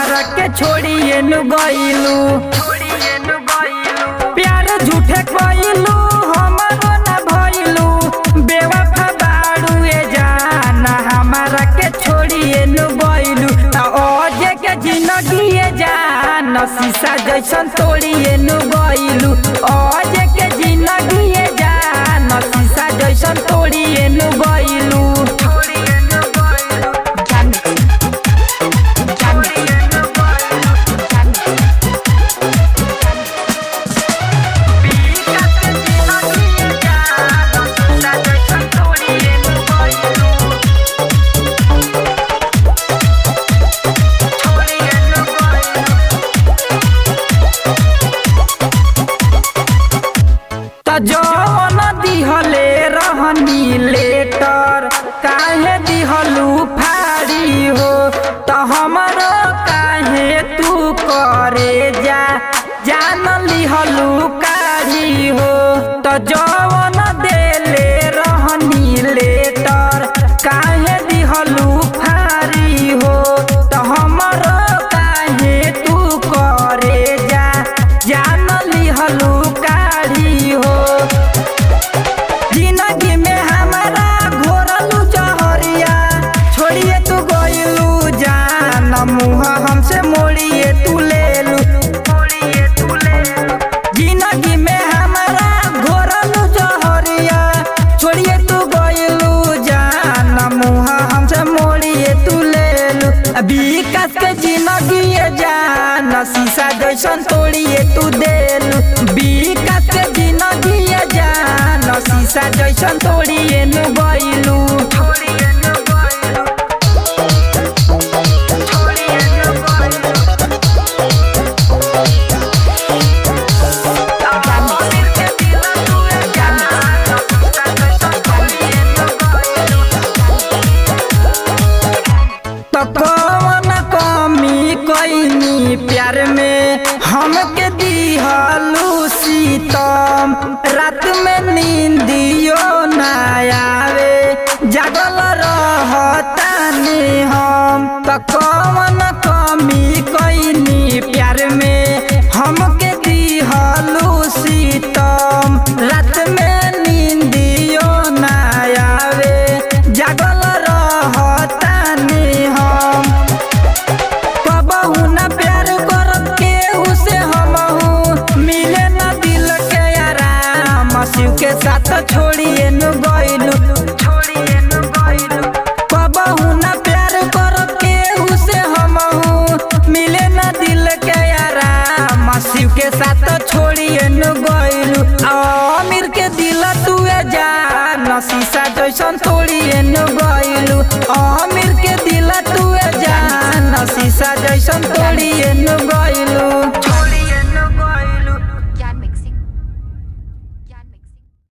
हमारा के छोड़िए नु गइलू। प्यार झूठे कइलू हमारो ना भइलू, बेवफा बाड़ू ए जाना हमारा के छोड़िए नु गइलू। ओजे के जिंदगी ए जान शीशा जैसन तोड़िए नु गइलू। ओजे के जिंदगी ए जान शीशा जैसन तोड़िए नु गइलू। जौन दिहले रहनी लेटर काहे दिहलू फाड़ी हो, तो हमारो काहे तू करे जान लिहलू काढ़ी हो। तो जौन देले रहनी लेटर काहे दिहलू फाड़ी हो, तो हमारो काहे तू करे जान लिहलू काढ़ी हो। जिंदगी में हमारा घोरलू जहरिया छोड़िए तू गइलू जान, मुँह हमसे मोड़िए तू लेलू। जिंदगी में हमारा घोरलू जहरिया छोड़िए तू गइलू जान, मुँह हमसे मोड़िए तू लेलू। विकास के जिंदगी जान शीशा जैसन तोड़िए तू देलू। विकास के जिंदगी जान शीशा जैसन तोड़िए नु गइलू। तो कौन कमी कइनी प्यार में हमके दिहलू सीतम, रात में नींदियो ना आवे जागल रहतानी हम। तो कौन कमी कइनी प्यार में हमके दिहलू सीतम, रात में नींदियो ना आवे जागल रहतानी हम। कबहू ना प्यार करब केहू से हमहू, मिले ना दिल के आराम शिव के साथ छोड़िए नु गइलू। कबहू ना प्यार करब केहू से हमहू, मिले ना दिल के आराम शिव के साथ छोड़िए नु गइलू। अमीर के दिल तुए जान शीशा जैसन तोड़िए नु गइलू। अमीर के दिल तुए जान शीशा जैसन तोड़िए नु